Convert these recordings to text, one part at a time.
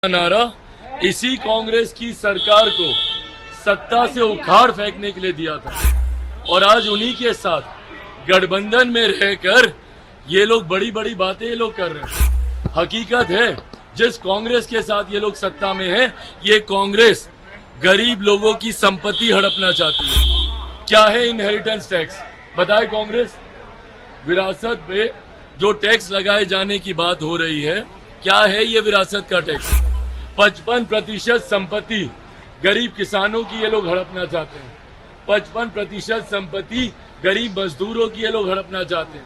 नारा इसी कांग्रेस की सरकार को सत्ता से उखाड़ फेंकने के लिए दिया था और आज उन्हीं के साथ गठबंधन में रहकर ये लोग बड़ी बड़ी बातें ये लोग कर रहे हैं। हकीकत है जिस कांग्रेस के साथ ये लोग सत्ता में है, ये कांग्रेस गरीब लोगों की संपत्ति हड़पना चाहती है। क्या है इनहेरिटेंस टैक्स? बताए कांग्रेस। विरासत पे जो टैक्स लगाए जाने की बात हो रही है, क्या है ये विरासत का टैक्स? 55% संपत्ति गरीब किसानों की ये लोग हड़पना चाहते हैं। 55% संपत्ति गरीब मजदूरों की ये लोग हड़पना चाहते हैं।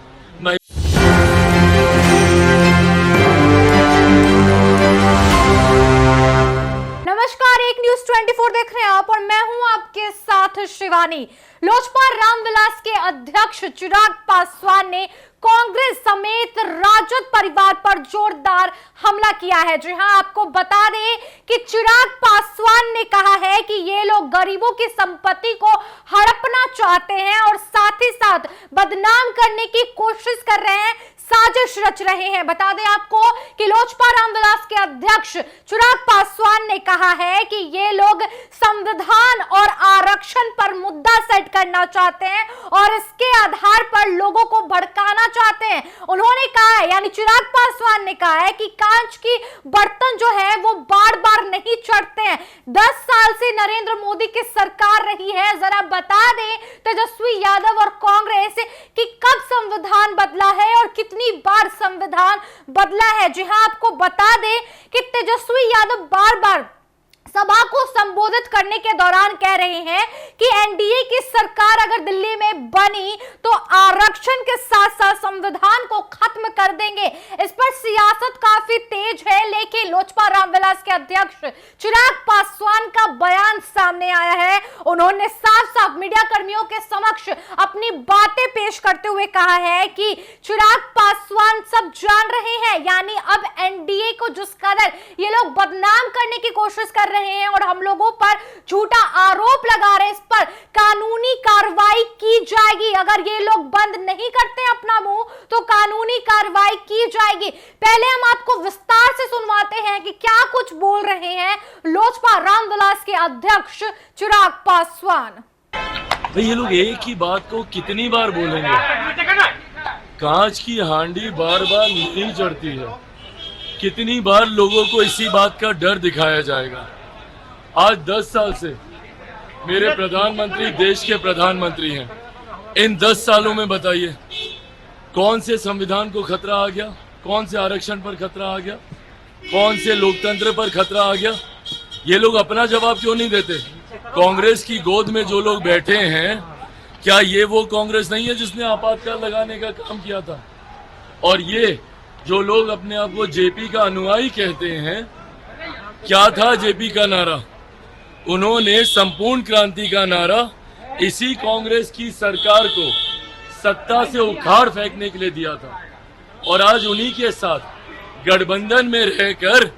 नमस्कार, एक न्यूज 24 देख रहे हैं आप और मैं हूं आपके साथ शिवानी। लोजपा रामविलास के अध्यक्ष चिराग पासवान ने कांग्रेस समेत राजद परिवार पर जोरदार हमला किया है। जी हां, आपको बता दें कि चिराग पासवान ने कहा है कि ये लोग गरीबों की संपत्ति को हड़पना चाहते हैं और साथ ही साथ बदनाम करने की कोशिश कर रहे हैं, साजिश रच रहे हैं। बता दें आपको कि लोजपा रामविलास के अध्यक्ष चिराग पासवान ने कहा है कि ये लोग संविधान और आरक्षण पर मुद्दा सेट करना चाहते हैं और इसके आधार पर लोगों को भड़काना चाहते हैं। उन्होंने कहा है, यानी चिराग पासवान ने कहा है कि कांच की बर्तन जो है वो बार बार नहीं चढ़ते हैं। 10 साल से नरेंद्र मोदी की सरकार रही है। जरा बता दें तेजस्वी यादव और कांग्रेस कि कब संविधान बदला है और कितनी बार संविधान बदला है। जी हां, आपको बता दें कि तेजस्वी यादव बार बार सभा को संबोधित करने के दौरान कह रहे हैं कि एनडीए की सरकार अगर दिल्ली में बनी तो आरक्षण के साथ साथ संविधान को खत्म कर देंगे। इस पर सियासत काफी तेज है, लेकिन लोजपा रामविलास के अध्यक्ष चिराग पासवान का बयान सामने आया है। उन्होंने साफ साफ मीडिया कर्मियों के समक्ष अपनी बातें पेश करते हुए कहा है कि चिराग पासवान सब जान रहे हैं, यानी अब एनडीए को जिस कदर ये लोग बदनाम करने की कोशिश कर रहे हैं और हम लोगों पर झूठा आरोप लगा रहे हैं, इस पर कानूनी कार्रवाई की जाएगी। अगर ये लोग बंद नहीं करते अपना मुंह तो कानूनी कार्रवाई की जाएगी। पहले हम आपको विस्तार से सुनवाते हैं कि क्या कुछ बोल रहे हैं लोजपा रामविलास के अध्यक्ष चिराग पासवान। भाई ये लोग एक ही बात को कितनी बार बोलेंगे? कांच की हांडी बार बार नहीं चढ़ती है। कितनी बार लोगों को इसी बात का डर दिखाया जाएगा? आज 10 साल से मेरे प्रधानमंत्री देश के प्रधानमंत्री हैं। इन 10 सालों में बताइए कौन से संविधान को खतरा आ गया? कौन से आरक्षण पर खतरा आ गया? कौन से लोकतंत्र पर खतरा आ गया? ये लोग अपना जवाब क्यों नहीं देते? कांग्रेस की गोद में जो लोग बैठे हैं, क्या ये वो कांग्रेस नहीं है जिसने आपातकाल लगाने का काम किया था? और ये जो लोग अपने आप को जेपी का अनुयायी कहते हैं, क्या था जेपी का नारा? उन्होंने संपूर्ण क्रांति का नारा इसी कांग्रेस की सरकार को सत्ता से उखाड़ फेंकने के लिए दिया था और आज उन्हीं के साथ गठबंधन में रहकर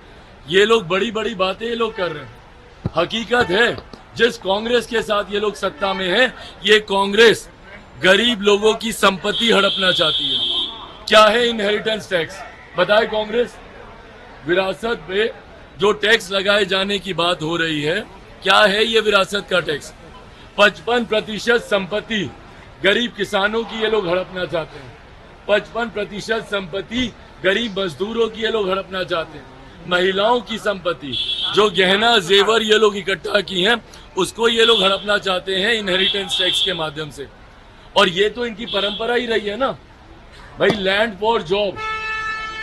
ये लोग बड़ी बड़ी बातें ये लोग कर रहे हैं। हकीकत है जिस कांग्रेस के साथ ये लोग सत्ता में है, ये कांग्रेस गरीब लोगों की संपत्ति हड़पना चाहती है। क्या है इनहेरिटेंस टैक्स? बताए कांग्रेस। विरासत पे जो टैक्स लगाए जाने की बात हो रही है, क्या है ये विरासत का टैक्स? 55% संपत्ति गरीब किसानों की ये लोग हड़पना चाहते हैं। 55% संपत्ति गरीब मजदूरों की ये लोग हड़पना चाहते हैं। महिलाओं की संपत्ति, जो गहना जेवर ये लोग इकट्ठा की हैं, उसको ये लोग हड़पना चाहते हैं इनहेरिटेंस टैक्स के माध्यम से। और ये तो इनकी परंपरा ही रही है ना भाई। लैंड फॉर जॉब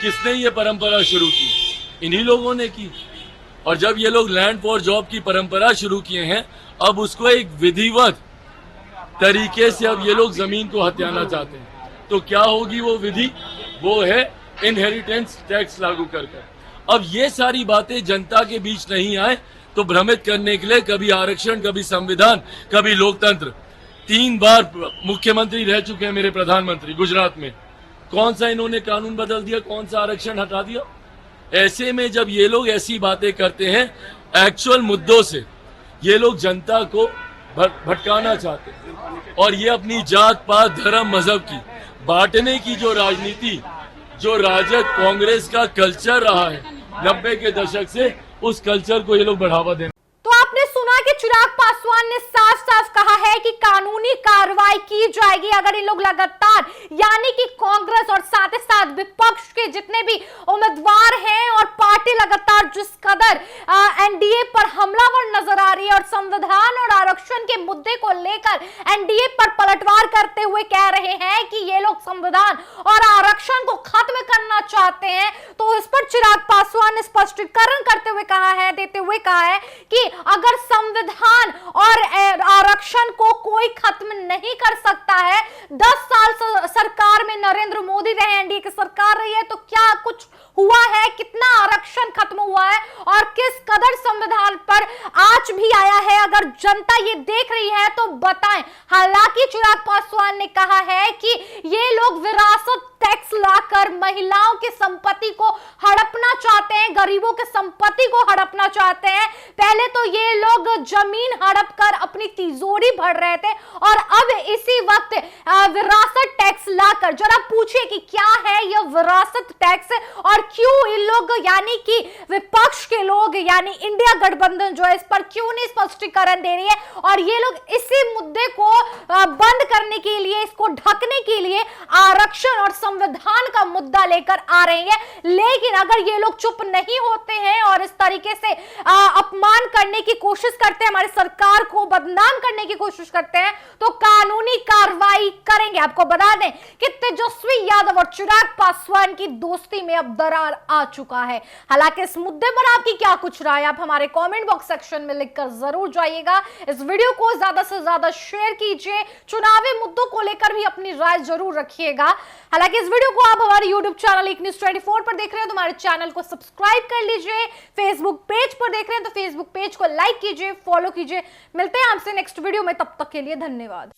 किसने ये परंपरा शुरू की? इन्हीं लोगों ने की। और जब ये लोग लैंड फॉर जॉब की परंपरा शुरू किए हैं, अब उसको एक विधिवत तरीके से अब ये लोग जमीन को हथियाना चाहते हैं। तो क्या होगी वो विधि? वो है इनहेरिटेंस टैक्स लागू करके। अब ये सारी बातें जनता के बीच नहीं आए तो भ्रमित करने के लिए कभी आरक्षण, कभी संविधान, कभी लोकतंत्र। 3 बार मुख्यमंत्री रह चुके हैं मेरे प्रधानमंत्री गुजरात में। कौन सा इन्होंने कानून बदल दिया? कौन सा आरक्षण हटा दिया? ऐसे में जब ये लोग ऐसी बातें करते हैं, एक्चुअल मुद्दों से ये लोग जनता को भटकाना चाहते हैं और ये अपनी जात पात धर्म मजहब की बांटने की जो राजनीति, जो राजद कांग्रेस का कल्चर रहा है, 90 के दशक से उस कल्चर को ये लोग बढ़ावा देना। तो आपने सुना कि चिराग पासवान ने साफ साफ कहा है कि कानूनी कार्रवाई की जाएगी अगर इन लोग लगातार, यानी कि कांग्रेस और साथ ही साथ विपक्ष के जितने भी उम्मीदवार हैं और पार्टी लगातार जिस कदर एनडीए पर हमलावर नजर आ रही है और संविधान और आरक्षण के मुद्दे को लेकर एनडीए पर पलटवार करते हुए कह रहे हैं कि ये लोग संविधान और आरक्षण को खत्म करना चाहते हैं, तो इस पर चिराग पासवान ने स्पष्टीकरण देते हुए कहा है कि अगर संविधान और आरक्षण को कोई खत्म नहीं कर सकता है, 10 साल सरकार में नरेंद्र मोदी रहे, एनडीए की सरकार रही है, तो क्या कुछ हुआ है, कितना आरक्षण खत्म हुआ है और किस कदर संविधान पर आज भी आया है, अगर जनता ये देख रही है तो बताएं। हालांकि चिराग पासवान ने कहा है कि ये लोग विरासत टैक्स लाकर महिलाओं की संपत्ति को हड़पना चाहते हैं, गरीबों की संपत्ति को हड़पना चाहते हैं। पहले तो ये लोग जमीन हड़प कर अपनी तिजोरी भर रहे थे और अब इसी वक्त विरासत टैक्स लाकर, जरा पूछिए कि क्या है यह विरासत टैक्स और क्यों इन लोग यानी कि विपक्ष के लोग यानी इंडिया गठबंधन जो है इस पर क्यों नहीं स्पष्टीकरण दे रही है और ये लोग इसी मुद्दे को बंद करने के लिए, इसको ढकने के लिए आरक्षण और संविधान का मुद्दा लेकर आ रहे हैं। लेकिन अगर ये लोग चुप नहीं होते हैं और इस तरीके से अपमान करने की कोशिश करते हैं, हमारी सरकार को बदनाम करने की कोशिश करते हैं, तो कानूनी कार्रवाई करेंगे। आपको बता दें कि तेजस्वी यादव और चिराग पासवान की दोस्ती में अब दरार आ चुका है। हालांकि इस मुद्दे पर आपकी क्या कुछ राय, आप हमारे कमेंट बॉक्स सेक्शन में लिखकर जरूर जाइएगा। इस वीडियो को ज्यादा से ज्यादा शेयर कीजिए, चुनावी मुद्दों को लेकर भी अपनी राय जरूर रखिएगा। हालांकि इस वीडियो को आप हमारे यूट्यूब चैनल एक न्यूज़ 24 पर देख रहे हैं तो हमारे चैनल को सब्सक्राइब कर लीजिए, फेसबुक पेज पर देख रहे हैं तो फेसबुक पेज को लाइक कीजिए, फॉलो कीजिए। मिलते हैं आपसे नेक्स्ट वीडियो में, तब तक के लिए धन्यवाद।